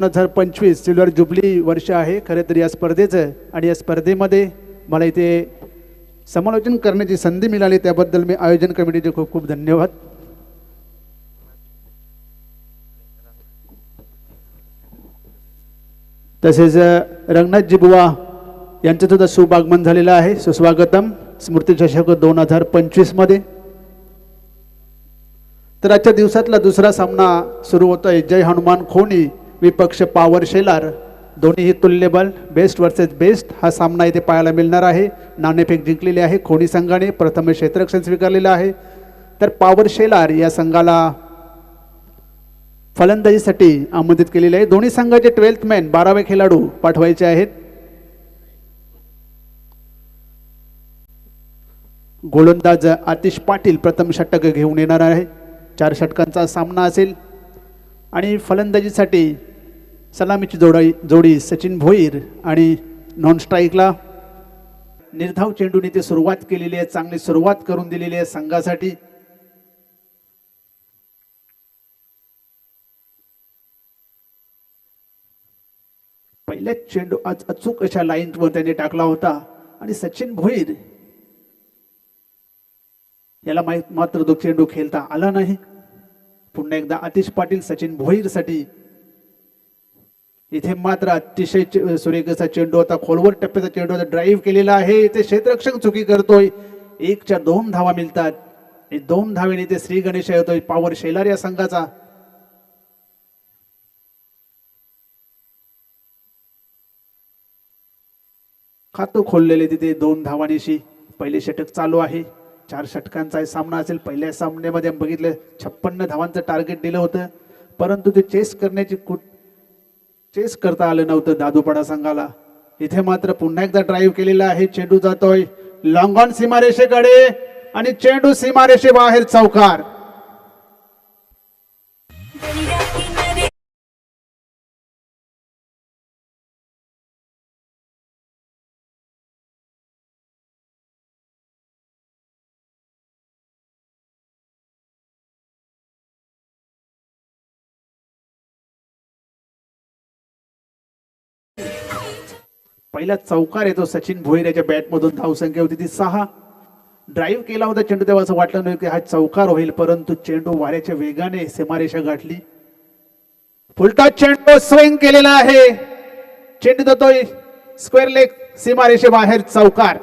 2025 silver jubilee वर्ष आहे खरे तर या स्पर्धेचं, आणि या स्पर्धेमध्ये मला इथे समालोचन करण्याची संधी मिळाली त्याबद्दल मी आयोजन कमिटीचे खूप खूप धन्यवाद. तसेच रंगनाथजी बुवा यांचं सुद्धा शुभ आगमन झालेलं आहे. सुस्वागतम स्मृती चषक 2025 मध्ये. तर आजच्या दिवसातला दुसरा सामना सुरू होतोय. जय हनुमान खोनी विपक्ष पॉवर शेलार, दोन्हीही तुल्यबल बेस्ट वर्सेस बेस्ट हा सामना इथे पाहायला मिळणार आहे. नाणेफेक जिंकलेली आहे खोनी संघाने, प्रथम क्षेत्ररक्षण स्वीकारलेलं आहे. तर पॉवर शेलार या संघाला फलंदाजीसाठी आमंत्रित केलेले आहे. दोन्ही संघाचे 12th मॅन 12वे खेळाडू पाठवायचे आहेत. गोलंदाज आतिश पाटील प्रथम षटक घेऊन येणार आहे. 4 षटकांचा सामना असेल. आणि फलंदाजीसाठी सलामीची जोडी सचिन भोईर आणि नॉन स्ट्राईकला निर्धाव चेंडूने ते सुरुवात केलेली आहे. चांगली सुरुवात करून दिलेली आहे संघासाठी. पहिल्या चेंडू आज अचूक अशा लाईनवर त्याने टाकला होता आणि सचिन भोईर याला मात्र तो चेंडू खेळता आला नाही. पुन्हा एकदा आतिश पाटील सचिन भोईर साठी. इथे मात्र अतिशय सुरेख असा चेंडू होता, खोलवर टप्प्याचा चेंडू होता, ड्राईव्ह केलेला आहे. इथे क्षेत्ररक्षक चुकी करतोय. 1च्या 2 धावा मिळतात. 2 धावेने इथे श्री गणेश येतोय पॉवर शेलार या संघाचा. खातं खोललेले तिथे 2 धावांनीशी पहिले षटक चालू आहे. 4 षटकांचा सामना असेल. पहिल्या सामन्यामध्ये बघितलं 56 धावांचं टार्गेट दिलं होतं, परंतु ते चेस करता आलं नव्हतं दादूपाडा संघाला. इथे मात्र पुन्हा एकदा ड्राईव्ह केलेला आहे. चेंडू जातोय लॉंग ऑन सीमारेषेकडे आणि चेंडू सीमारेषेबाहेर चौकार. पहिला चौकार येतो सचिन भोईर याच्या बॅट मधून. धावसंख्या होती ती 6. ड्राईव्ह केला होता चेंडू तेव्हा असं वाटलं नाही की हा चौकार होईल, परंतु चेंडू वाऱ्याच्या वेगाने सीमारेषा गाठली. फुलटॉस चेंडू स्विंग केलेला आहे. चेंडू जातोय स्क्वेअर लेग सीमारेषेबाहेर चौकार.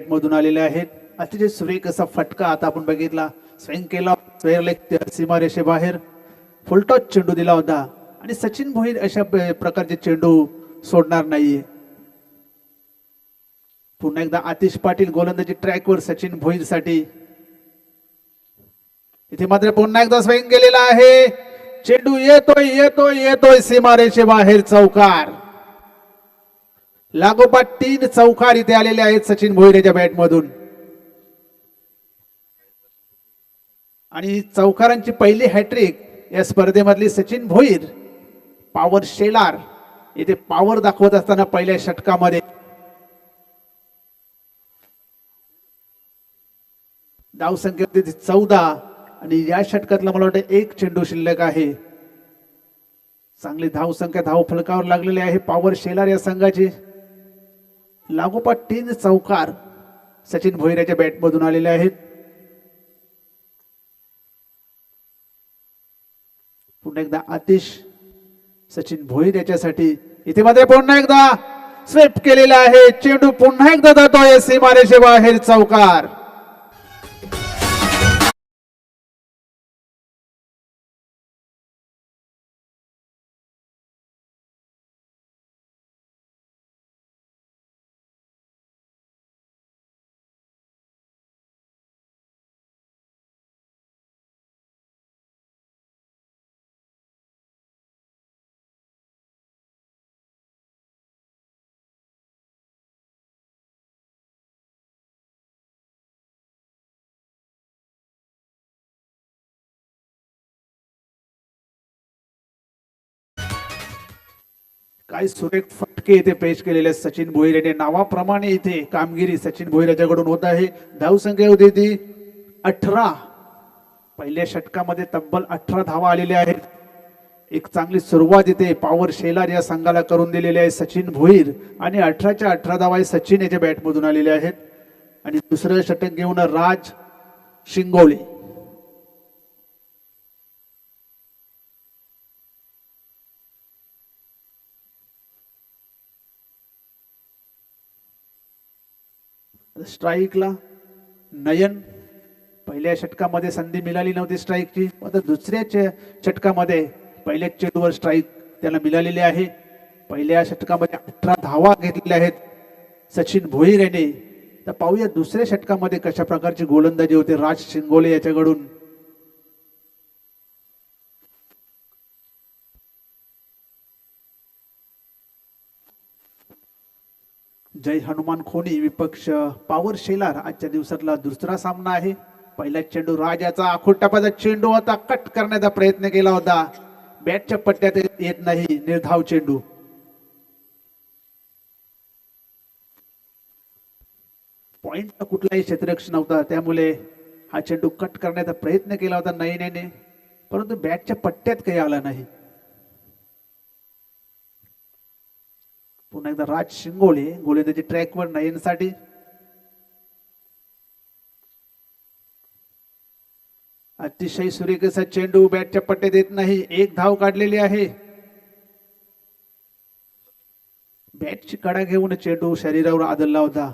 मधून आलेले आहेत. अतिशय सुरेख असा फटका आता आपण बघितला. स्विंग केला स्क्वेअर लेग सीमारेषेबाहेर. फुलटॉस चेंडू दिला होता आणि सचिन भोईर अशा प्रकारचे चेंडू सोडणार नाहीये. पुन्हा एकदा आतिश पाटील गोलंदाजी ट्रॅकवर सचिन भोईर साठी. इथे मात्र पुन्हा एकदा स्विंग केलेला आहे. चेंडू येतोय येतोय येतोय सीमारेषेबाहेर चौकार. लागोपाठ 3 चौकार इथे आलेले आहेत सचिन भोईरच्या बॅट मधून. आणि चौकारांची पहिली हॅट्रिक या स्पर्धेमधली सचिन भोईर. पॉवर शेलार इथे पॉवर दाखवत असताना पहिल्या षटकामध्ये धावसंख्या होती 14 आणि या षटकातला मला वाटतं 1 चेंडू शिल्लक आहे. चांगली धावसंख्या धाव फलकावर लागलेली आहे पॉवर शेलार या संघाची. लागोपाठ 3 चौकार सचिन भोईरच्या बॅट मधून आलेले आहेत. पुन्हा एकदा आतिश सचिन भोईर याच्यासाठी. इथे मात्र पुन्हा एकदा स्वीप केलेला आहे. चेंडू पुन्हा एकदा जातोय सीमारेषेबाहेर चौकार. काय सुरेख फटके इथे पेश केलेले आहेत सचिन भोईर यांनी. नावाप्रमाणे इथे कामगिरी सचिन भोईर याच्याकडून होत आहे. धावसंख्या होती ती 18. पहिल्या षटकामध्ये तब्बल 18 धावा आलेल्या आहेत. एक चांगली सुरुवात इथे पॉवर शेलार या संघाला करून दिलेली आहे सचिन भोईर आणि 18च्या 18 धावा सचिन याच्या बॅटमधून आलेल्या आहेत. आणि दुसरं षटक घेऊन राज शिंगोळे. स्ट्राईकला नयन. पहिल्या षटकामध्ये संधी मिळाली नव्हती स्ट्राईकची. आता दुसऱ्या षटकामध्ये पहिल्या चेंडूवर स्ट्राईक त्याला मिळालेली आहे. पहिल्या षटकामध्ये 18 धावा घेतलेल्या आहेत सचिन भोईर यांनी. तर पाहूया दुसऱ्या षटकामध्ये कशा प्रकारची गोलंदाजी होते राज शिंगोले याच्याकडून. जय हनुमान खोनी विपक्ष पॉवर शेलार. आजच्या दिवसातला दुसरा सामना आहे. पहिला चेंडू राजाचा आखूड टप्प्याचा चेंडू होता. कट करण्याचा प्रयत्न केला होता. बॅटच्या पट्ट्यात येत नाही. निर्धाव चेंडू. पॉइंट कुठलाही क्षेत्ररक्षण नव्हता त्यामुळे हा चेंडू कट करण्याचा प्रयत्न केला होता नयनेने, परंतु बॅटच्या पट्ट्यात काही आला नाही. पुन्हा एकदा राज शिंगोळे गोलंदाजी ट्रॅकवर नयनसाठी. अतिशय सुरेख असा चेंडू बॅटच्या पट्ट्यात येत नाही. एक धाव काढलेली आहे. बॅटची कडा घेऊन चेंडू शरीरावर आदळला होता.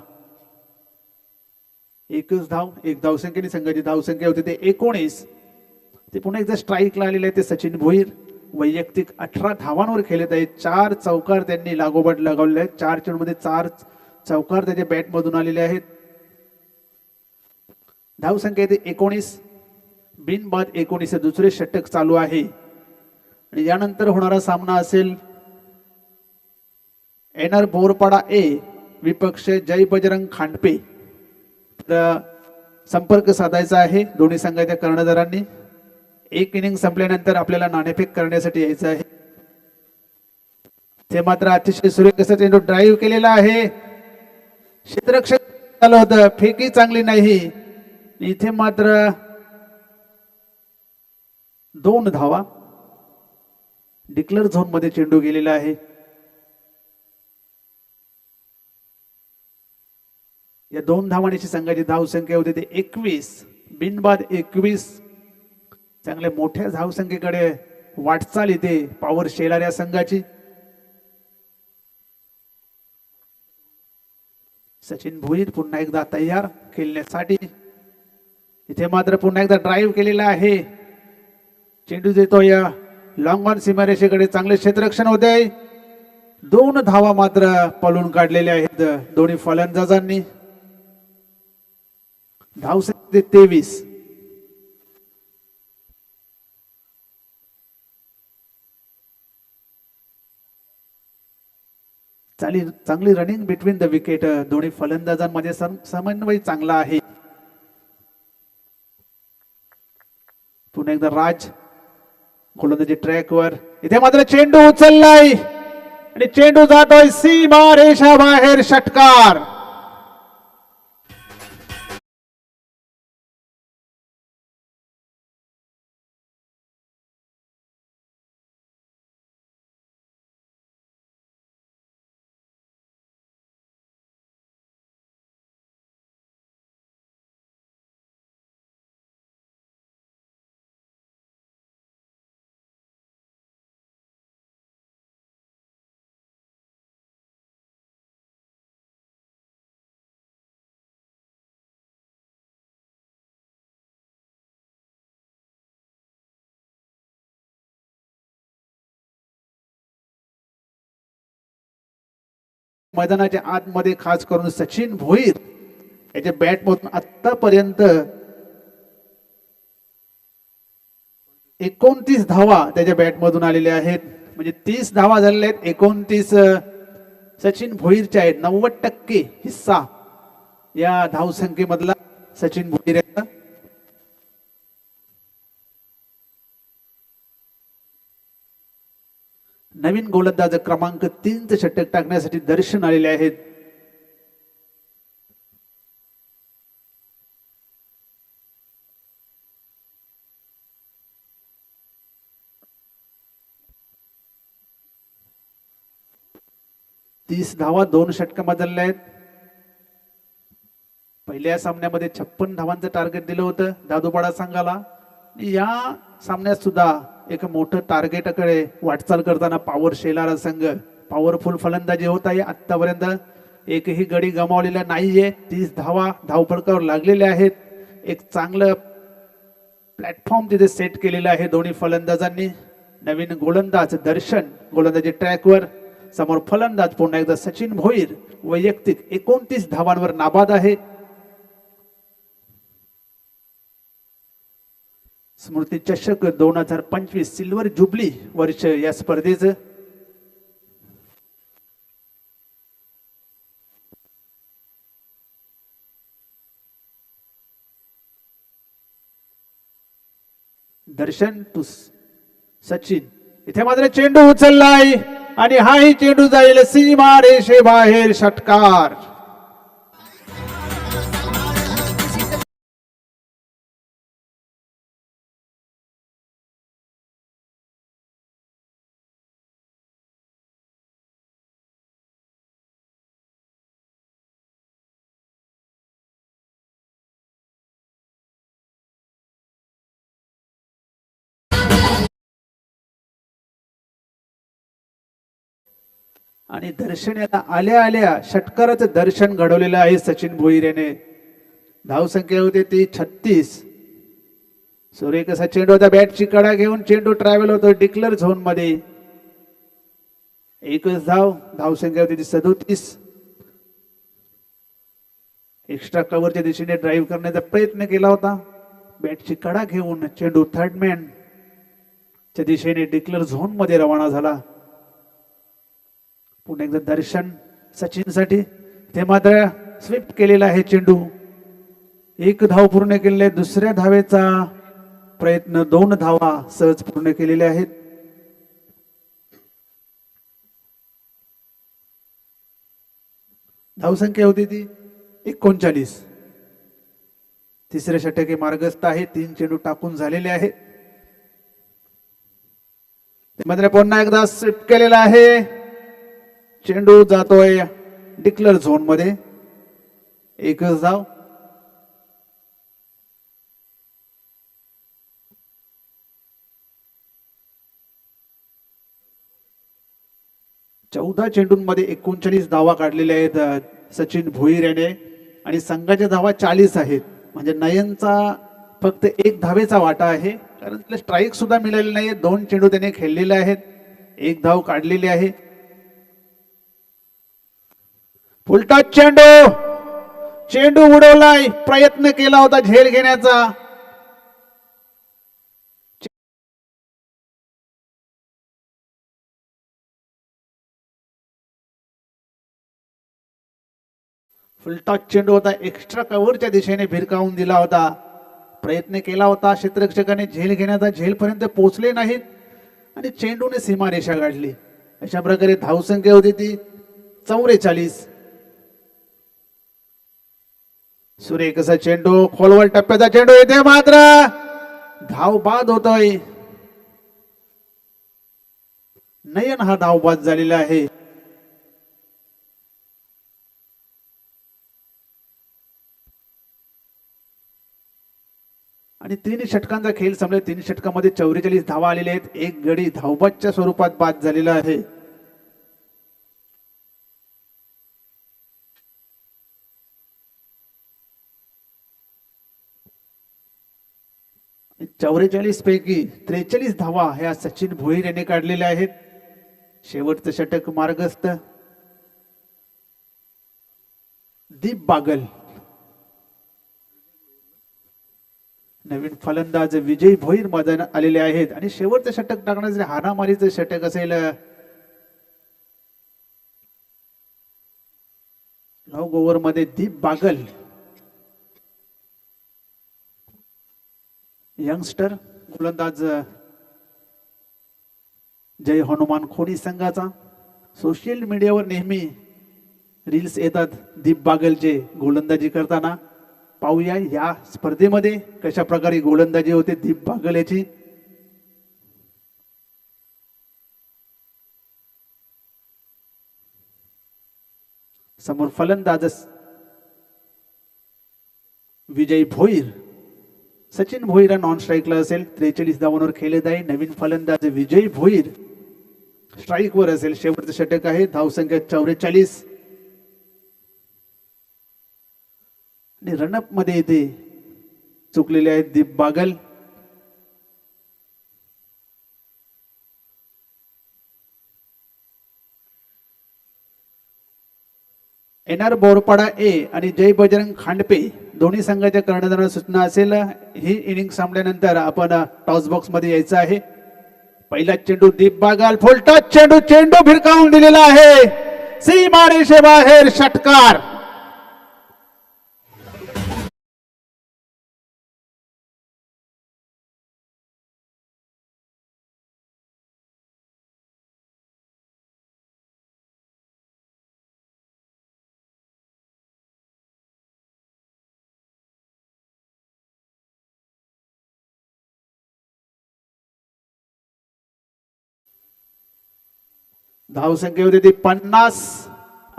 एकच धाव. एक धावसंख्येने संघाची धावसंख्या होती ते 19. ते पुन्हा एकदा स्ट्राईकला आलेले आहे ते सचिन भोईर. वैयक्तिक 18 धावांवर खेळत आहेत. 4 चौकार त्यांनी लागोपाठ लगावले आहेत. 4 चेंडूमध्ये 4 चौकार त्याच्या बॅटमधून आलेले आहेत. धावसंख्या येते 19. बिनबाद 19. दुसरे षटक चालू आहे आणि यानंतर होणारा सामना असेल एनआर बोरपाडा ए विपक्ष जय बजरंग खांडपे. संपर्क साधायचा आहे दोन्ही संघाच्या कर्णधारांनी. एक इनिंग संपल्यानंतर आपल्याला नाणेफेक करण्यासाठी यायचं आहे. ते मात्र अतिशय सुरेख असा चेंडू ड्राईव्ह केलेला आहे. क्षेत्ररक्षक झालं होतं. फेकी चांगली नाही. इथे मात्र 2 धावा. डिक्लेअर झोन मध्ये चेंडू गेलेला आहे. या 2 धावांची संघाची धावसंख्या होती ते 21. बिनबाद 21. चांगल्या मोठ्या धावसंख्येकडे वाटचाल इथे पॉवर शेलार या संघाची. सचिन भोईर पुन्हा एकदा तयार खेळण्यासाठी. इथे मात्र पुन्हा एकदा ड्राईव्ह केलेला आहे. चेंडू देतो या लॉंग ऑन सीमारेषेकडे. चांगले क्षेत्ररक्षण होते. 2 धावा मात्र पळून काढलेल्या आहेत दोन्ही फलंदाजांनी. धावसंख्या 23. चांगली रनिंग बिटवीन द विकेट. दोन्ही फलंदाजांमध्ये समन्वय चांगला आहे. पुन्हा एकदा राज गोलंदाजी ट्रॅकवर. इथे मात्र चेंडू उचललाय आणि चेंडू जातोय सीमा रेषा बाहेर. षटकार. मैदानाच्या आतमध्ये खास करून सचिन भोईर याच्या बॅट मधून आतापर्यंत 29 धावा त्याच्या बॅट मधून आलेल्या आहेत. म्हणजे 30 धावा झालेल्या आहेत. 29 सचिन भोईरच्या आहेत. 90% हिस्सा या धावसंख्येमधला सचिन भोईर यांचा. नवीन गोलंदाज क्रमांक 3 षटक टाकण्यासाठी दर्शन आलेले आहेत. तीस धावा 2 षटक बदलल्या आहेत. पहिल्या सामन्यामध्ये 56 धावांचं टार्गेट दिलं होतं दादूपाडा संघाला. या सामन्यात सुद्धा एक मोठं टार्गेटकडे वाटचाल करताना पॉवर शेलारा संघ पॉवरफुल फलंदाजी होत आहे. आतापर्यंत एकही गडी गमावलेला नाहीये. 30 धावा धावफलकावर लागलेल्या आहेत. एक चांगलं प्लॅटफॉर्म तिथे सेट केलेलं आहे दोन्ही फलंदाजांनी. नवीन गोलंदाज दर्शन गोलंदाजी ट्रॅकवर, समोर फलंदाज पुन्हा एकदा सचिन भोईर वैयक्तिक 29 धावांवर नाबाद आहे. स्मृती चषक 2025 सिल्वर जुबली वर्ष या स्पर्धेचं. दर्शन टू सचिन, इथे मात्र चेंडू उचललाय आणि हाही चेंडू जाईल सीमा रेषेबाहेर. षटकार. आणि दर्शन याला आल्या आल्या षटकाराचं दर्शन घडवलेलं आहे सचिन भोईर याने. धावसंख्या होते ती 36. सूर्य कसा चेंडू होता, बॅटची कडा घेऊन चेंडू ट्रॅव्हल होतो डिक्लेअर झोन मध्ये. एकच धावसंख्या होती ती 37. एक्स्ट्रा कव्हरच्या दिशेने ड्राईव्ह करण्याचा प्रयत्न केला होता. बॅटची कडा घेऊन चेंडू थर्ड मॅन च्या दिशेने डिक्लेअर झोन मध्ये रवाना झाला. पुन्हा एकदा दर्शन सचिन साठी, ते मात्र स्वीप केलेला आहे चेंडू. एक धाव पूर्ण केलेले. दुसऱ्या धावेचा प्रयत्न, 2 धावा सहज पूर्ण केलेल्या आहेत. धावसंख्या होती ती 39. तिसरे षटक हे मार्गस्थ आहे. 3 चेंडू टाकून झालेले आहेत. ते मात्र पुन्हा एकदा स्वीप केलेला आहे. चेंडू जातोय डिक्लेअर झोन मध्ये. एकच धाव. चौदा चेंडूंमध्ये 39 धावा काढलेल्या आहेत सचिन भोईर याने आणि संघाच्या धावा 40 आहेत. म्हणजे नयनचा फक्त 1 धावेचा वाटा आहे, कारण त्याला स्ट्राईक सुद्धा मिळालेला नाही. 2 चेंडू त्याने खेळलेले आहेत, 1 धाव काढलेली आहे. फुलटॉस चेंडू, चेंडू उडवलाय. प्रयत्न केला होता झेल घेण्याचा. फुलटॉस चेंडू होता, एक्स्ट्रा कव्हरच्या दिशेने भिरकावून दिला होता. प्रयत्न केला होता क्षेत्ररक्षकाने झेल घेण्याचा, झेलपर्यंत पोहोचले नाहीत आणि चेंडूने सीमारेषा गाठली. अशा प्रकारे धावसंख्या होती ती 44. सुरेखचा चेंडू, खोलवर टप्प्याचा चेंडू, येथे मात्र धाव बाद होतोय. नयन हा धाव बाद झालेला आहे. आणि 3 षटकांचा खेळ संपला. 3 षटकामध्ये 44 धावा आलेल्या आहेत. एक गडी धावबादच्या स्वरूपात बाद झालेला आहे. चौवेचाळीस पैकी 43 धावा ह्या सचिन भोईर यांनी काढलेल्या आहेत. शेवटचं षटक मार्गस्थ. दीप बागल, नवीन फलंदाज विजय भोईर मैदानात आलेले आहेत आणि शेवटचं षटक टाकण्याचे हाणामारीचं षटक असेल. लॉग ओव्हर मध्ये दीप बागल, यंगस्टर गोलंदाज जय हनुमान खोडी संघाचा. सोशल मीडियावर नेहमी रील्स येतात दीप बागलचे गोलंदाजी करताना. पाहूया या स्पर्धेमध्ये कशा प्रकारे गोलंदाजी होते दीप बागल याची. समोर फलंदाज विजय भोईर. सचिन भोईर नॉन स्ट्राईकला असेल. 43 धावांवर खेळत आहे. नवीन फलंदाज विजय भोईर स्ट्राईक वर असेल. शेवटचं षटक आहे. धावसंख्या 44 आणि रनअप मध्ये इथे चुकलेले आहेत दीप बागल. एनआर बोरपाडा ए आणि जय बजरंग खांडपे दोन्ही संघाच्या कर्णधारांना सूचना असेल. ही इनिंग संपल्यानंतर आपण टॉस बॉक्स मध्ये यायचं आहे. पहिला चेंडू दीप बागल. फुल टच चेंडू. चेंडू भिरकावून दिलेला आहे. सीमारेषेबाहेर षटकार. धावसंख्येमध्ये ती 50.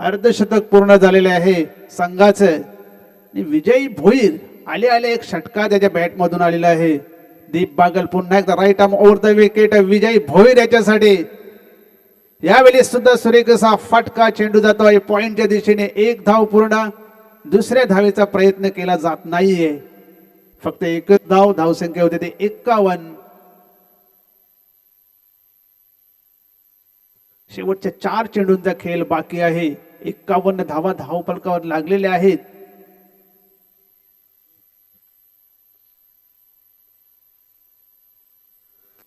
अर्धशतक पूर्ण झालेले आहे संघाचं. विजय भोईर आले आले एक षटकार त्याच्या बॅट मधून आलेला आहे. दीप बागल पुन्हा एकदा right arm over the wicket. Vijay Bhoir याच्यासाठी यावेळी सुद्धा सुरेख असा फटका. चेंडू जातोय पॉइंटच्या दिशेने. एक धाव पूर्ण. दुसऱ्या धावेचा प्रयत्न केला जात नाहीये. फक्त एकच धाव. धावसंख्या होते ते 51. शेवटच्या 4 चेंडूंचा खेळ बाकी आहे. 51 धावा धावफलकावर लागलेल्या आहेत.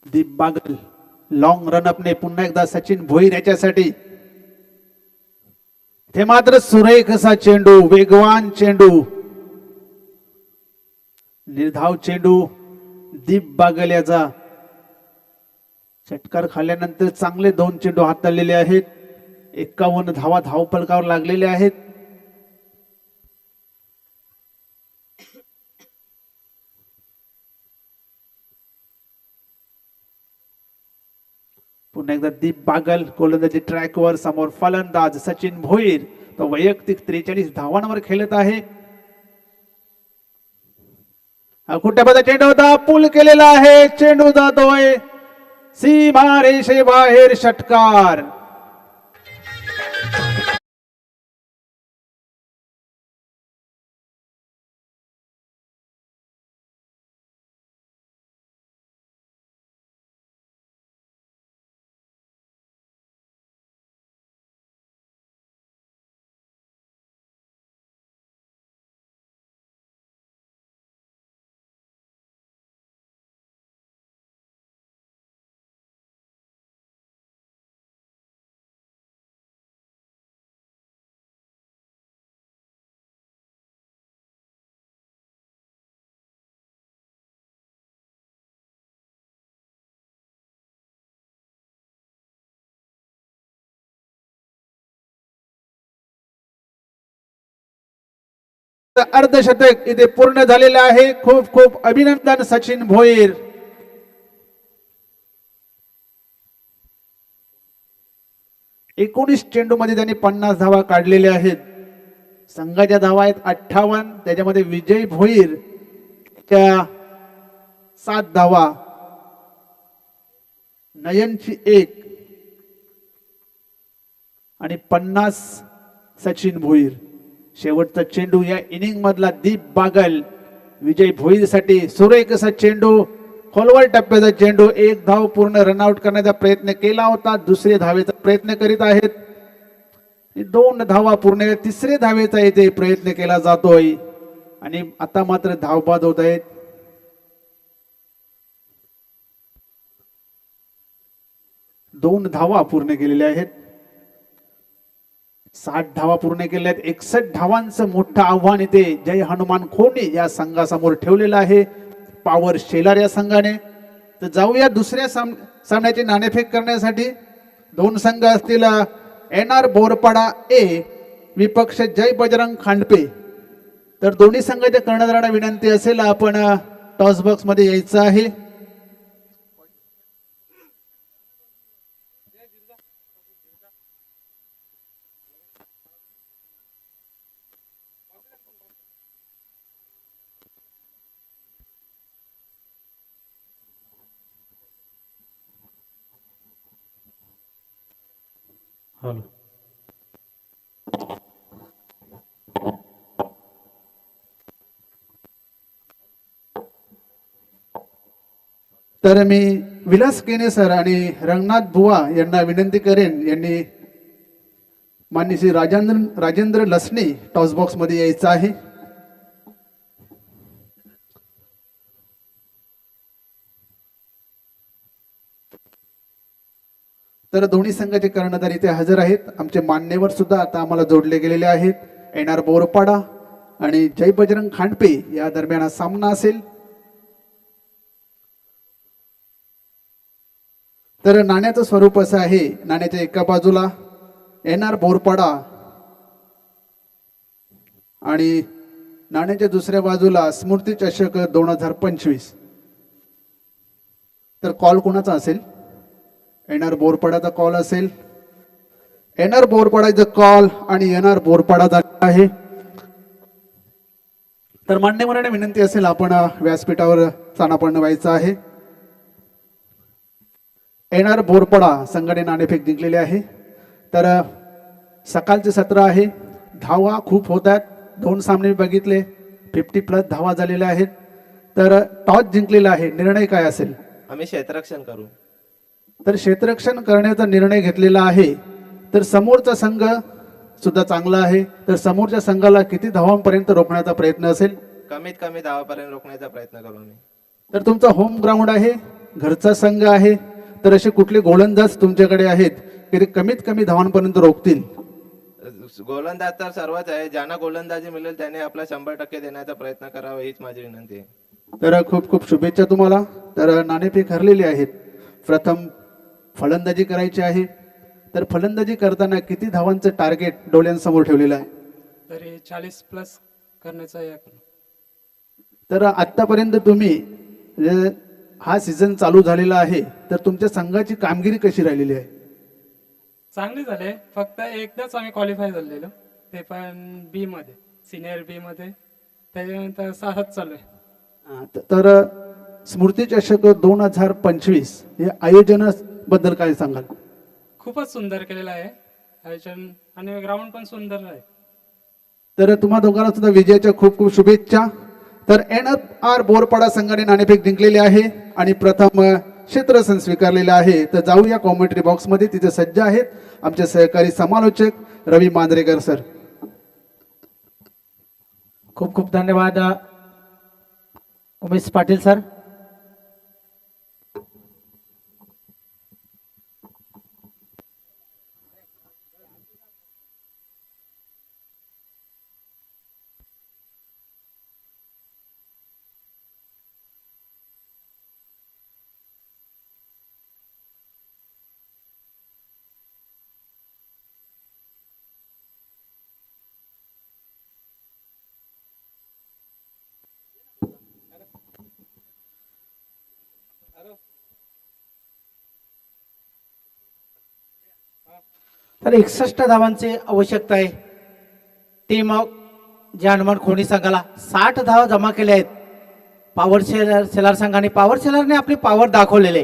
दीप बागल लॉंग रनअपने पुन्हा एकदा सचिन भोईर याच्यासाठी. ते मात्र सुरेख असा चेंडू. वेगवान चेंडू. निर्धाव चेंडू. दीप बागल याचा षटकार खाल्ल्यानंतर चांगले 2 चेंडू हाताळलेले आहेत. 51 धावा धावफलकावर लागलेले आहेत. पुन्हा एकदा दीप बागल गोलंदाजी ट्रॅकवर. समोर फलंदाज सचिन भोईर. तो वैयक्तिक 43 धावांवर खेळत आहे. कुठ्यामध्ये चेंडू होता. पूल केलेला आहे. चेंडू जातोय सीमारेषेबाहेर षटकार. अर्धशतक इथे पूर्ण झालेलं आहे. खूप खूप अभिनंदन सचिन भोईर. एकोणीस चेंडू मध्ये त्यांनी 50 धावा काढलेल्या आहेत. संघाच्या धावा आहेत 58. त्याच्यामध्ये विजय भोईर च्या 7 धावा. नयनची 1 आणि 50 सचिन भोईर. शेवटचा चेंडू या इनिंग मधला दीप बागल विजय भोईर साठी. सुरेख असा चेंडू. खोलवर टप्प्याचा चेंडू. 1 धाव पूर्ण रनआउट करण्याचा प्रयत्न केला होता. दुसरे धावेचा प्रयत्न करीत आहेत. 2 धावा पूर्ण. तिसरे धावेचा इथे प्रयत्न केला जातोय आणि आता मात्र धावबाद होत आहेत. दोन धावा पूर्ण केलेल्या आहेत. 60 धावा पूर्ण केल्या आहेत. 61 धावांचं मोठं आव्हान इथे जय हनुमान खोडी या संघासमोर ठेवलेलं आहे. पॉवर शेलार या संघाने. तर जाऊया दुसऱ्या सामन्याची नाणेफेक करण्यासाठी. दोन संघ असतील NR बोरपाडा ए विपक्ष जय बजरंग खांडपे. तर दोन्ही संघाच्या कर्णधारांना विनंती असेल आपण टॉस बॉक्स मध्ये यायचं आहे. हॅलो. तर मी विलास केने सर आणि रंगनाथ बुवा यांना विनंती करेन, यांनी मान्य श्री राजेंद्र लसणे टॉस बॉक्स मध्ये यायचं आहे. तर दोन्ही संघाचे कर्णधार इथे हजर आहेत. आमचे मान्यवर सुद्धा आता आम्हाला जोडले गेलेले आहेत. NR बोरपाडा आणि जय बजरंग खांडपे या दरम्यान हा सामना असेल. तर नाण्याचं स्वरूप असं आहे, नाण्याच्या एका बाजूला NR बोरपाडा आणि नाण्याच्या दुसऱ्या बाजूला स्मृती चषक 2025. तर कॉल कोणाचा असेल? NR बोरपाडाचा कॉल असेल. NR बोरपाडाचा कॉल आणि NR बोरपाडा झाला आहे. तर मान्यवरांना विनंती असेल आपण व्यासपीठावर स्थानापन्न व्हायचं आहे. NR बोरपाडा संघाने नाणेफेक जिंकलेली आहे. तर सकाळचे सत्र आहे. धावा खूप होत आहेत. दोन सामने बघितले, 50+ धावा झालेल्या आहेत. तर टॉस जिंकलेला आहे. निर्णय काय असेल? आम्ही क्षेत्ररक्षण करू. तर क्षेत्ररक्षण करण्याचा निर्णय घेतलेला आहे. तर समोरचा संघ सुद्धा चांगला आहे. तर समोरच्या संघाला किती धावांपर्यंत रोखण्याचा प्रयत्न असेल? कमीत कमी धावापर्यंत रोखण्याचा प्रयत्न करू आम्ही. तर तुमचा होम ग्राउंड आहे, घरचा संघ आहे. तर असे कुठले गोलंदाज तुमच्याकडे आहेत की ते कमीत कमी धावांपर्यंत रोखतील? गोलंदाज तर सर्वच आहे. ज्यांना गोलंदाजी मिळेल त्याने आपला 100% देण्याचा प्रयत्न करावा, हीच माझी विनंती आहे. तर खूप खूप शुभेच्छा तुम्हाला. तर नाणेफेक हरलेली आहेत. प्रथम फलंदाजी करायची आहे. तर फलंदाजी करताना किती धावांचं टार्गेट डोळ्यांसमोर ठेवलेलं आहे? तरी 40+ करण्याचा आहे. तर आतापर्यंत तुम्ही म्हणजे हा सीझन चालू झालेला आहे, तर तुमच्या संघाची कामगिरी कशी राहिलेली आहे? चांगली झाले. फक्त एकदाच आम्ही क्वालिफाय झालेलो, ते पण बी मध्ये, सिनियर बी मध्ये. त्याच्यानंतर साहस चालू आहे. तर स्मृती चषक 2025 हे आयोजनाबद्दल काय सांगाल? खूपच सुंदर केलेलं आहे आयोजन आणि ग्राउंड पण सुंदर आहे. तर तुम्हा दोघांना सुद्धा विजयाच्या खूप खूप शुभेच्छा. तर NR बोरपाडा संघाने नाणेफेक जिंकलेली आहे आणि प्रथम क्षेत्ररक्षण स्वीकारलेलं आहे. तर जाऊया कॉमेंट्री बॉक्स मध्ये, तिथे सज्ज आहेत आमचे सहकारी समालोचक रवी मांजरेकर सर. खूप खूप धन्यवाद उमेश पाटील सर. तर 61 धावांची आवश्यकता आहे. टीम जानमन खोनी संघाला 60 धावा जमा केल्या आहेत. पॉवर सेलर संघाने, पॉवर सेलरने आपली पॉवर दाखवलेले.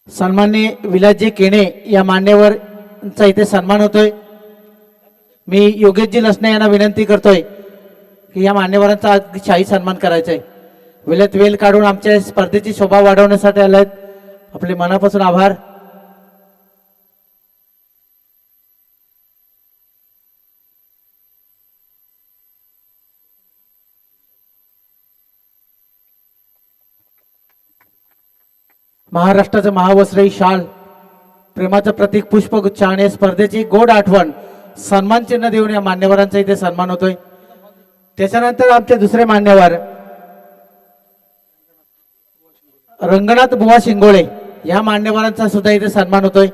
सन्माननीय विलासजी केणे या मान्यवरचा इथे सन्मान होतोय. मी योगेशजी लसणे यांना विनंती करतोय की या मान्यवरांचा अगदी शाही सन्मान करायचा आहे. वेळेत वेळ काढून आमच्या स्पर्धेची शोभा वाढवण्यासाठी आलायत. आपले मनापासून आभार. महाराष्ट्राचं महावस्त्र ही शाल प्रेमाचं प्रतीक पुष्पगुच्छ आणि या स्पर्धेची गोड आठवण सन्मान चिन्ह देऊन या मान्यवरांचा इथे सन्मान होतोय. त्याच्यानंतर आमचे दुसरे मान्यवर रंगनाथ बुवा शिंगोळे या मान्यवरांचा सुद्धा इथे सन्मान होतोय.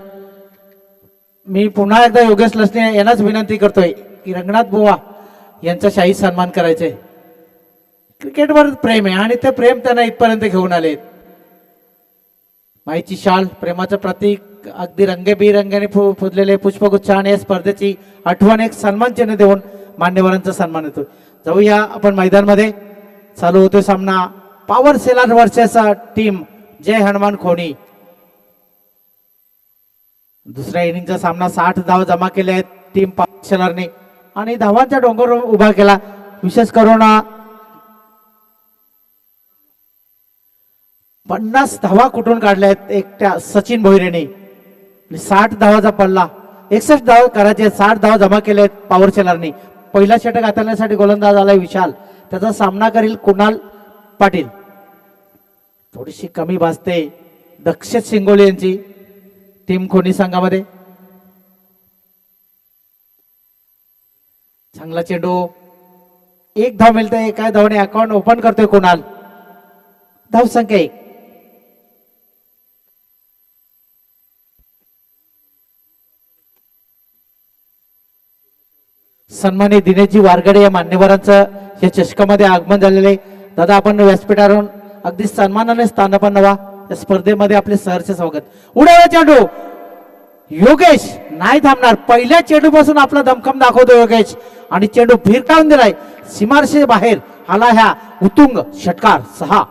मी पुन्हा एकदा योगेश लसने यांनाच विनंती करतोय की रंगनाथ बुवा यांचा शाही सन्मान करायचे. क्रिकेटवर प्रेम आहे आणि ते प्रेम त्यांना इथपर्यंत घेऊन आलेत. माईची शाल प्रेमाचं प्रतीक अगदी रंगेबिरंगाने फुललेले पुष्पगुच्छ आणि या स्पर्धेची आठवण एक सन्मान चिन्ह देऊन मान्यवरांचा सन्मान होतो. जाऊया आपण मैदानमध्ये. चालू होतोय सामना पॉवर सेलर वर्सेस टीम जय हनुमान खोनी. दुसऱ्या इनिंगचा सामना 60 धाव जमा केले आहेत टीम पॉवर सेलरने आणि धावांचा डोंगर उभा केला. विशेष करून 50 धावा कुठून काढल्या आहेत एकट्या सचिन भोईरेने. 60 धावाचा पल्ला 61 धाव करायचे 60 धाव जमा केले आहेत पॉवर सेलरने. पहिला षटक हाताळण्यासाठी गोलंदाज आलाय विशाल. त्याचा सामना करील कुणाल पाटील. थोडीशी कमी भासते दक्षित शिंगोले यांची टीम खोनी संघामध्ये. चांगला चेंडू एक धाव मिळते. एका धावने अकाउंट ओपन करतोय कुणाल. धाव संख्या 1. सन्मानित दिनेशजी वारगडे या मान्यवरांचं या चषकामध्ये आगमन झालेले. दादा आपण व्यासपीठावरून अगदी सन्मानाने स्थानापन्न व्हा. या स्पर्धेमध्ये आपले सहर्ष स्वागत. उड्या चेंडू योगेश नाही थांबणार. पहिल्या चेंडू पासून आपला दमखम दाखवतो योगेश आणि चेंडू भिरकावून दिलाय सीमारेषे बाहेर. आला ह्या उतुंग षटकार 6.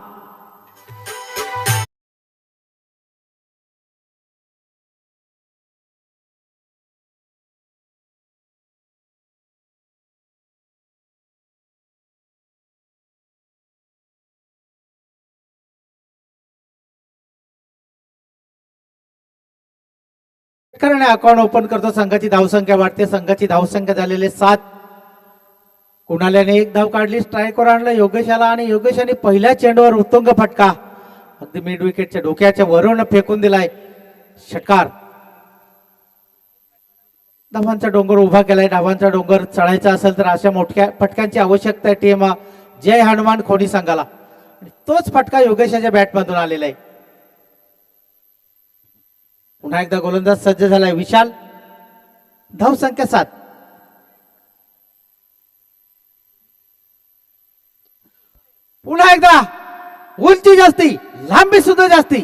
अकाउंट ओपन करतो. संघाची धावसंख्या वाढते. संघाची धावसंख्या झालेले 7. कुणाल्याने एक धाव काढली. स्ट्राईकवर आणलं योगेशाला आणि योगेशाने पहिल्या चेंडूवर उत्तुंग फटका अगदी मिड विकेटच्या डोक्याच्या वरून फेकून दिलाय. षटकार. धावांचा डोंगर उभा केलाय. धावांचा डोंगर चढायचा असेल तर अशा मोठ्या फटक्यांची आवश्यकता आहे टीम जय हनुमान खोनी संघाला. तोच फटका योगेशाच्या बॅटमधून आलेला आहे. पुन्हा एकदा गोलंदाज सज्ज झालाय विशाल. धाव संख्या 7. पुन्हा एकदा उंची जास्ती लांबी सुद्धा जास्ती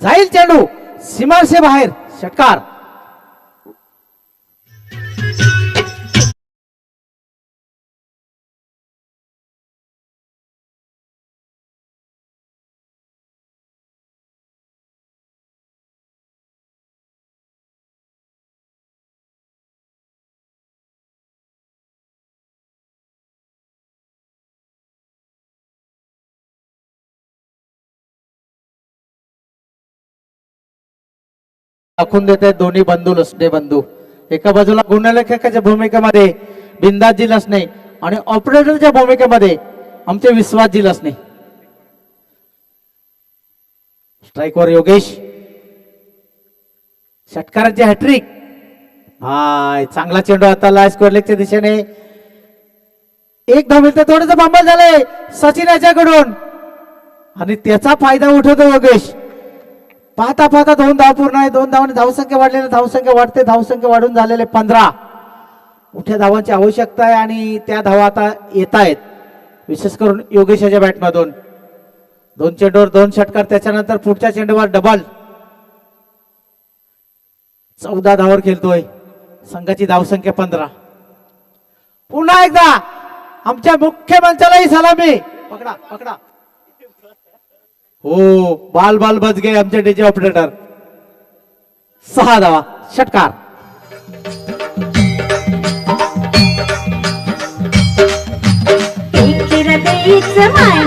जाईल चेंडू सीमारेषे बाहेर. षटकार. दाखवून देत आहेत दोन्ही बंधू लसणे बंधू. एका बाजूला गुणलेखकाच्या भूमिकेमध्ये बिंदाजी लसणे आणि ऑपरेटरच्या भूमिकेमध्ये आमचे विश्वासजी लसणे. स्ट्राईकवर योगेश. षटकारांची हॅट्रिक. हाय चांगला चेंडू हाताला स्क्वेअर लेगच्या दिशेने. एक धाव मिळते. थोडंसं बांबल झालंय सचिन याच्याकडून आणि त्याचा फायदा उठवतो योगेश. पाहता पाहता 2 धाव पूर्ण आहे. 2 धावांनी धावसंख्या वाढलेली. धावसंख्या वाढते. धावसंख्या वाढून झालेले 15. मोठ्या धावांची आवश्यकता आहे आणि त्या धावा आता येत आहेत विशेष करून योगेशाच्या बॅटमधून. 2 चेंडूवर 2 षटकार. त्याच्यानंतर पुढच्या चेंडूवर डबल. 14 धावावर खेळतोय. संघाची धावसंख्या 15. पुन्हा एकदा आमच्या मुख्य मंचालाही सलामी. पकडा पकडा. हो बाल बाल बच गए आमचे डीजे ऑपरेटर. 6 धावा. षटकार. एक चिरतेच माय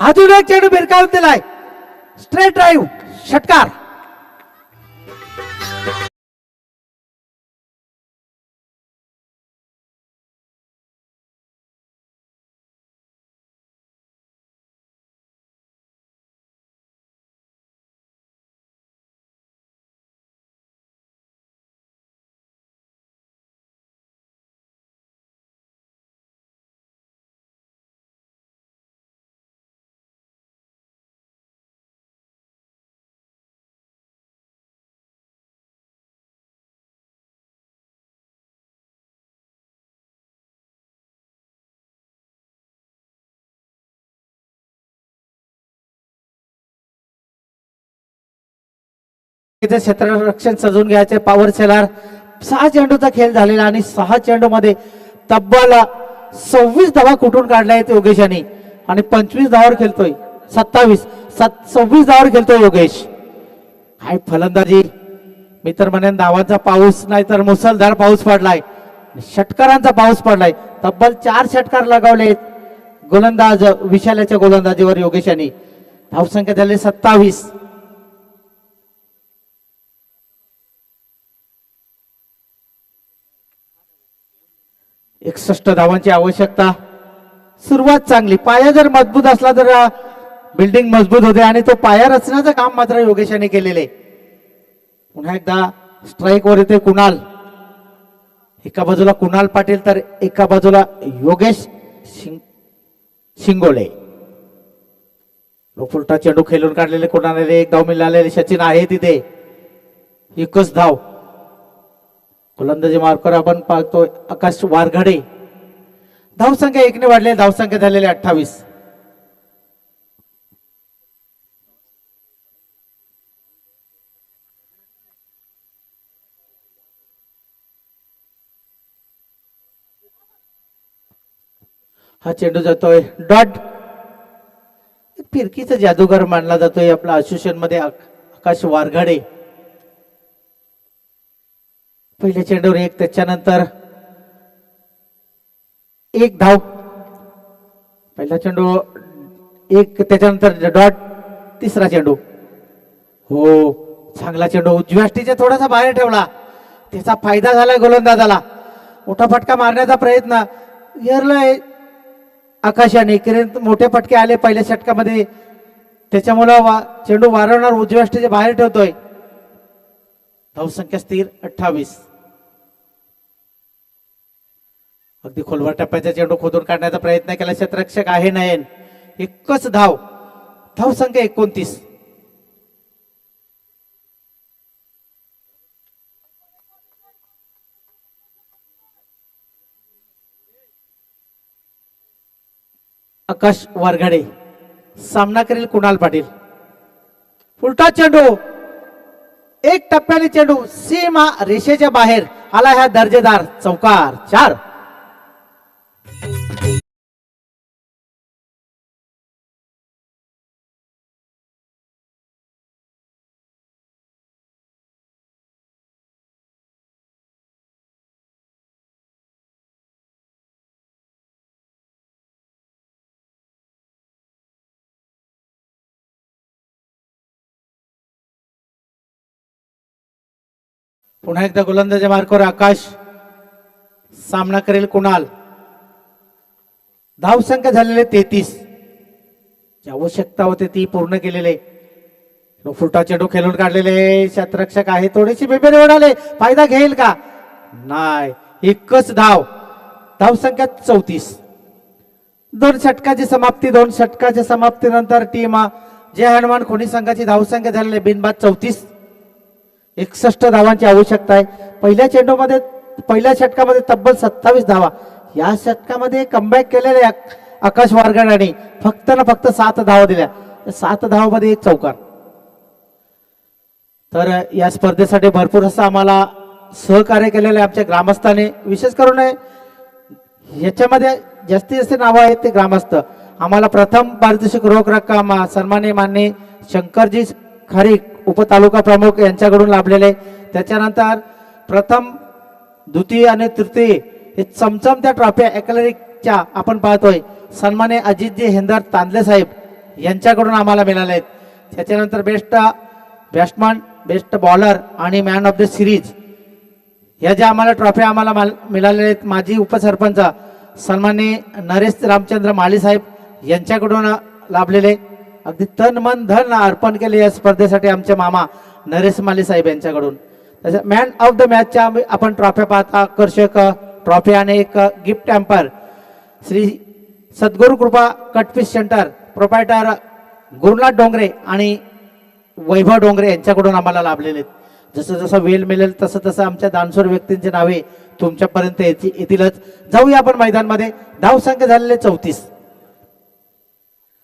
अजून एक चेंडू भिरकावून दिलाय. स्ट्रेट ड्राईव्ह, षटकार. इथे क्षेत्ररक्षण सजून घ्यायचे. Power seller. 6 चेंडूचा खेळ झालेला आणि 6 चेंडू मध्ये तब्बल 26 धावा कुठून काढल्या आहेत योगेश यांनी आणि 25 धावावर खेळतोय. 26 धावावर खेळतोय योगेश. काय फलंदाजी. मी तर म्हणेन धावांचा पाऊस नाही तर मुसळधार पाऊस पडलाय. षटकारांचा पाऊस पडलाय. तब्बल 4 षटकार लगावले गोलंदाज विशालाच्या गोलंदाजीवर योगेश यांनी. धावसंख्या झाली 27. 61 धावांची आवश्यकता. सुरुवात चांगली. पाया जर मजबूत असला तर बिल्डिंग मजबूत होते आणि तो पाया रचण्याचं काम मात्र योगेशाने केलेले. पुन्हा एकदा स्ट्राईक वर येते कुणाल. एका बाजूला कुणाल पाटील तर एका बाजूला योगेश शिंगोले. फुलटा चेंडू खेळून काढलेले कुणाला एक धाव मिळालेले. सचिन आहे तिथे. एकच धाव. गोलंदाजी मार्कर आपण पाहतोय आकाश वारघडे. धावसंख्या 1 ने वाढले. धावसंख्या झालेली 28. हा चेंडू जातोय डॉट. फिरकीचा जादूगार मानला जातोय आपल्या असोसिएशन मध्ये आकाश वारघडे. पहिल्या चेंडूवर 1. त्याच्यानंतर 1 धाव. पहिला चेंडू 1. त्याच्यानंतर डॉट. तिसरा चेंडू. हो चांगला चेंडू. उजव्या स्टीच्या थोडासा बाहेर ठेवला. त्याचा फायदा झाला गोलंदाजाला. मोठा फटका मारण्याचा प्रयत्न येरलाय आकाशाने. मोठे फटके आले पहिल्या षटकामध्ये. त्याच्यामुळं चेंडू वारंवार उजव्या स्टीच्या बाहेर ठेवतोय. धावसंख्या स्थिर 28. अगदी खोलवर टप्प्याचा चेंडू खोदून काढण्याचा प्रयत्न केला. क्षेत्ररक्षक आहे नयन. एकच धाव. धावसंख्या 29. आकाश वारघडे सामना करेल कुणाल पाटील. उलटा चेंडू. 1 टप्प्याने चेंडू सीमा रेषेच्या बाहेर आला. ह्या दर्जेदार चौकार. 4. पुन्हा एकदा गोलंदाजी मार्कवर आकाश. सामना करेल कुणाल. धावसंख्या झालेले 33. जी आवश्यकता होती ती पूर्ण केलेले. फुलटा चेंडू खेळून काढलेले. क्षेत्ररक्षक आहे. थोडीशी बेबेने ओढाले. फायदा घेईल का नाही. एकच धाव. धावसंख्या 34. 2 षटकाची समाप्ती. 2 षटकाच्या समाप्तीनंतर टीम जय हनुमान खोनी संघाची धावसंख्या झालेली बिनबाद 34. 61 धावांची आवश्यकता आहे. पहिल्या षटकामध्ये तब्बल 27 धावा. या षटकामध्ये कमबॅक केलेले आकाश वारगडाने फक्त 7 धावा दिल्या. 7 धावामध्ये 1 चौकार. तर या स्पर्धेसाठी भरपूर असं आम्हाला सहकार्य केलेले आमच्या ग्रामस्थांनी. विशेष करून याच्यामध्ये जास्तीत जास्त नावं आहेत ते ग्रामस्थ. आम्हाला प्रथम पारितोषिक रोख रक्कम सन्माननीय माननीय शंकरजी खारीक उपतालुका प्रमुख यांच्याकडून लाभलेले. त्याच्यानंतर प्रथम द्वितीय आणि तृतीय हे चमचमत्या ट्रॉफ्या ॲक्लेरिकच्या आपण पाहतोय. सन्माननीय अजितजी हेंदर तांदले साहेब यांच्याकडून आम्हाला मिळाले आहेत. त्याच्यानंतर बेस्ट बॅट्समन, बेस्ट बॉलर आणि मॅन ऑफ द सिरीज या ज्या आम्हाला ट्रॉफी आम्हाला मिळालेल्या आहेत. माजी उपसरपंच सन्माननीय नरेश रामचंद्र माळी साहेब यांच्याकडून लाभलेले, अगदी तन मन धन अर्पण केले या स्पर्धेसाठी आमचे मामा नरेश माळी साहेब यांच्याकडून. तसं मॅन ऑफ द मॅचच्या आपण ट्रॉफी पाहता, आकर्षक ट्रॉफी आणि एक गिफ्ट हॅम्पर श्री सद्गुरू कृपा कटपीस सेंटर प्रोपायटर गुरुनाथ डोंगरे आणि वैभव डोंगरे यांच्याकडून आम्हाला लाभलेले आहेत. जसं जसं वेळ मिळेल तसं तसं आमच्या दानशूर व्यक्तींची नावे तुमच्यापर्यंत येतीलच. जाऊया आपण मैदानमध्ये. धावसंख्या झालेले 34.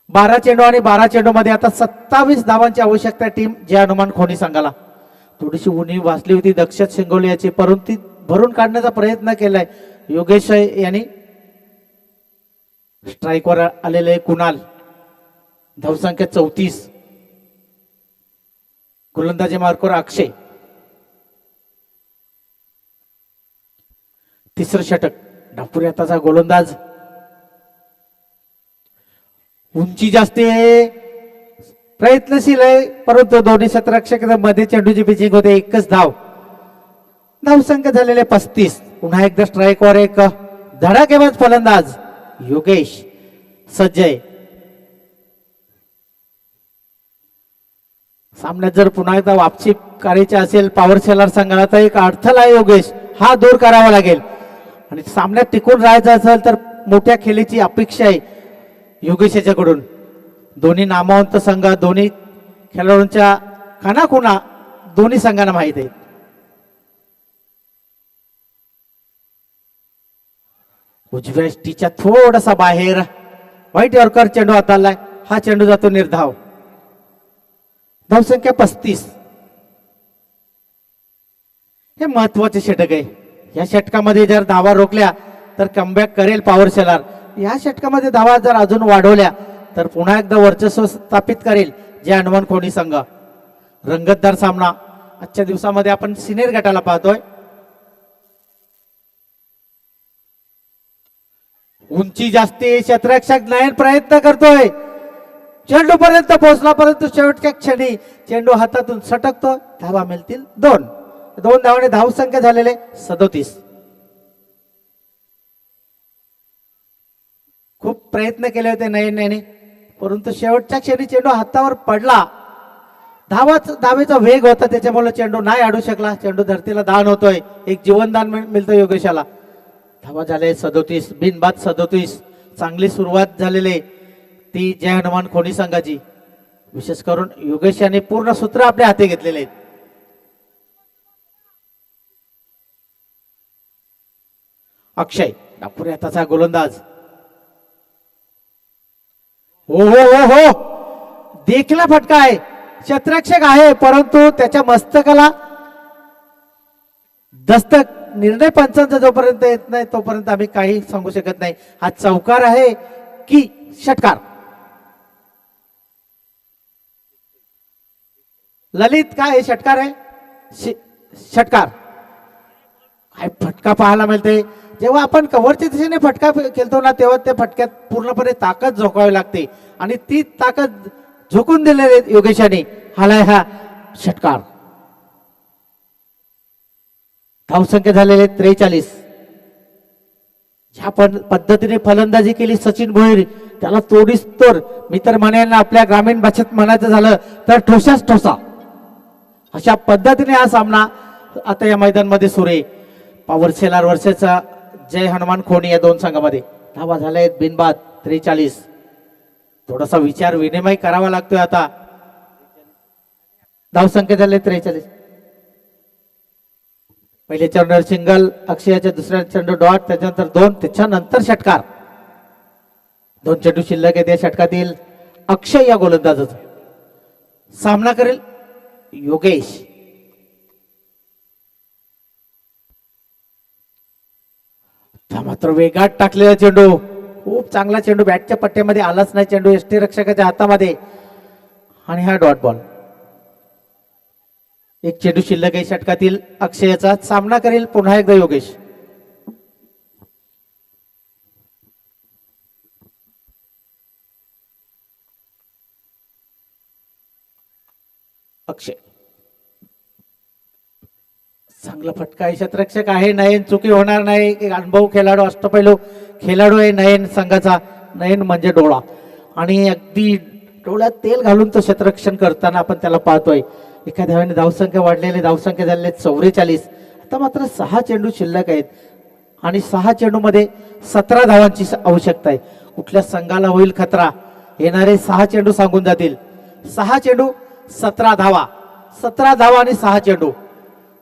12 चेंडू आणि 12 चेंडू मध्ये आता 27 धावांची आवश्यकता टीम जे हनुमान खोनी संघाला. थोडीशी उणीव भासली होती दक्षत शिंगोली याची, परंतु ती भरून काढण्याचा प्रयत्न केलाय योगेश यांनी. स्ट्राईकवर आलेले कुणाल. धावसंख्या 34. गोलंदाजी मार्कवर अक्षय. तिसरं षटक. डापुरी आताचा गोलंदाज. उंची जास्त आहे, प्रयत्नशील आहे, परंतु दोन्ही क्षेत्ररक्षक मध्ये चेंडूची पिचिंग होते. एकच धाव. धावसंख्या झालेले 35. पुन्हा एकदा स्ट्राईकवर एक धडाकेबाज फलंदाज योगेश सज्ज आहे. सामन्यात जर पुन्हा एकदा वापसी करायची असेल पॉवर सेलर संघाला तर एक अडथळा आहे योगेश, हा दूर करावा लागेल. आणि सामन्यात टिकून राहायचं असेल तर मोठ्या खेळीची अपेक्षा आहे योगेश याच्याकडून. दोन्ही नामवंत संघ, दोन्ही खेळाडूंच्या खानाखुणा दोन्ही संघांना माहित आहे. उजव्या टीच्या थोडासा बाहेर व्हाईट यॉर्कर चेंडू हाताळलाय. हा चेंडू जातो निर्धाव. धावसंख्या 35. हे महत्वाचे षटक आहे. या षटकामध्ये जर धावा रोखल्या तर कमबॅक करेल पॉवर सेलर. या षटकामध्ये धावा जर अजून वाढवल्या तर पुन्हा एकदा वर्चस्व स्थापित करेल जे हनुमान खोनी संघ. रंगतदार सामना आजच्या दिवसामध्ये आपण सिनियर गटाला पाहतोय. उंची जास्ती, क्षेत्ररक्षक नयन प्रयत्न करतोय, चेंडू पर्यंत पोहोचला परंतु शेवटच्या क्षणी चेंडू हातातून सटकतो. धावा मिळतील 2. 2 धावाने धावसंख्या झालेले 37. खूप प्रयत्न केले होते नयन याने, परंतु शेवटच्या क्षणी चेंडू हातावर पडला. धावेचा वेग होता त्याच्यामुळे चेंडू नाही अडू शकला. चेंडू धरतीला दान होतोय, एक जीवनदान मिळतं योगेशाला. धावा झाले 37. बिनबाद 37. चांगली सुरुवात झालेली ती जय हनुमान खोनी संघाची. विशेष करून योगेश यांनी पूर्ण सूत्र आपल्या हाती घेतलेले आहेत. अक्षय डापुरी हाताचा गोलंदाज. हो हो हो हो, देखला फटका आहे. क्षेत्ररक्षक आहे परंतु त्याच्या मस्तकाला दस्तक. निर्णय पंचांचा जोपर्यंत येत नाही तोपर्यंत आम्ही काही सांगू शकत नाही. हा चौकार आहे की षटकार. ललित काय षटकार आहे? षटकार. काय फटका पाहायला मिळते. जेव्हा आपण कव्हरच्या दिशेने फटका खेळतो ना तेव्हा त्या फटक्यात पूर्णपणे ताकद झोकावी लागते आणि ती ताकद झोकून दिलेली योगेशाने. हालाय हा षटकार. धावसंख्या झालेले 43. ज्या पद्धतीने फलंदाजी केली सचिन भोईर त्याला तोडीस तोड. मी तर म्हणेन आपल्या ग्रामीण भाषेत म्हणायचं झालं तर ठोसाच ठोसा. अशा पद्धतीने हा सामना आता या मैदानामध्ये सुरू आहे. पॉवर सेलर वर्षाचा जय हनुमान खोनी या दोन संघामध्ये. धावा झाल्या आहेत बिनबाद 43. थोडासा विचार विनिमय करावा लागतोय आता. धावसंख्या झाले 43. पहिले चेंडूवर सिंगल अक्षयाच्या, दुसऱ्या चेंडू डॉट, त्याच्यानंतर 2, त्याच्यानंतर षटकार. 2 चेंडू शिल्लक आहेत या षटकातील. अक्षय या गोलंदाजाचा सामना करेल योगेश. मात्र वेगात टाकलेला चेंडू, खूप चांगला चेंडू, बॅटच्या पट्ट्यामध्ये आलाच नाही चेंडू यष्टी रक्षकाच्या हातामध्ये आणि हा डॉट बॉल. 1 चेंडू शिल्लक आहे षटकातील. अक्षयाचा सामना करेल पुन्हा एकदा योगेश. अक्षय चांगला फटका आहे, क्षेत्ररक्षक आहे, नयन चुकी होणार नाही. एक अनुभव खेळाडू, अष्टपैलू खेळाडू आहे नयन संघाचा. नयन म्हणजे डोळा, आणि अगदी डोळ्यात तेल घालून तो क्षेत्ररक्षण करताना आपण त्याला पाहतोय. एका धावाने धावसंख्या वाढलेली, धावसंख्या झालेली 44. आता मात्र 6 चेंडू शिल्लक आहेत आणि 6 चेंडूमध्ये 17 धावांची आवश्यकता आहे. कुठल्या संघाला होईल खतरा, येणारे 6 चेंडू सांगून जातील. 6 चेंडू 17 धावा, 17 धावा आणि 6 चेंडू.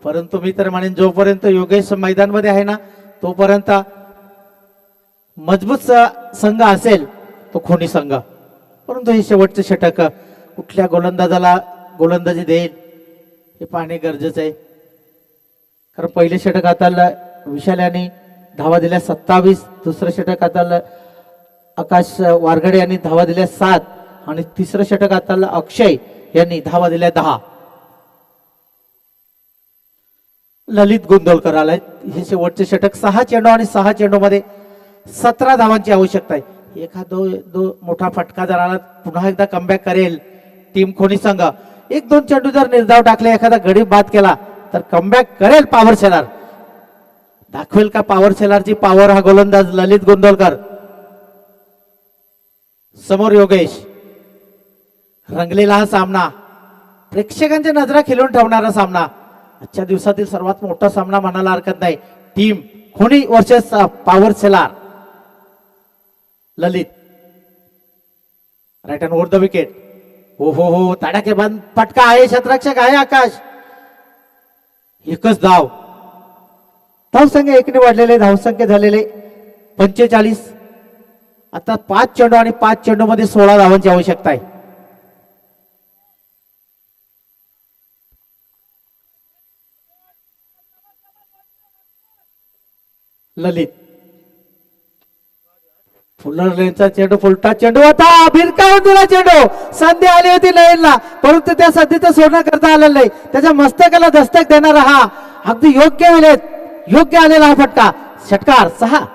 परंतु मी तर म्हणेन जोपर्यंत योगेश मैदानमध्ये आहे ना तोपर्यंत मजबूत संघ असेल तो खोनी संघ. परंतु हे शेवटचे षटक कुठल्या गोलंदाजाला गोलंदाजी देईल हे पाहणे गरजेचं आहे. कारण पहिले षटक हाताला विशाल यांनी धावा दिल्या 27, दुसरं षटक हाताला आकाश वारगडे यांनी धावा दिल्या 7 आणि तिसरं षटक हाताला अक्षय यांनी धावा दिल्या 10. ललित गोंदवलकर आलाय. हे शेवटचे षटक 6 चेंडू आणि 6 चेंडू मध्ये 17 धावांची आवश्यकता आहे. एखादो मोठा फटका जर आला पुन्हा एकदा कमबॅक करेल टीम खोनी संघ. 1-2 चेंडू जर निर्धाव टाकले, एखादा गडी बाद केला तर कमबॅक करेल पॉवर सेलर. दाखवेल का पॉवर सेलरची पॉवर हा गोलंदाज ललित गोंदवलकर. समोर योगेश. रंगलेला हा सामना, प्रेक्षकांच्या नजरा खिलून ठेवणारा सामना, आजच्या दिवसातील सर्वात मोठा सामना म्हणायला हरकत नाही. Team Khoni versus power sailor. Lalit right hand over the wicket. हो हो हो, तडाखेबंद फटका आहे, क्षेत्ररक्षक आहे आकाश. एकच धाव. धावसंख्या 1ने वाढलेले, धावसंख्या झालेले 45. आता 5 चेंडू आणि 5 चेंडू मध्ये 16 धावांची आवश्यकता आहे. ललित फुलर लेनचा चेंडू, फुलटा चेंडू होता, भिरकावून दिला चेंडू. संधी आली होती लयनला, परंतु त्या संधीचं सोडणं करता आलेलं नाही. त्याच्या मस्तकाला दस्तक देणारा हा अगदी योग्य वेळेत योग्य आलेला हा फटका. षटकार 6.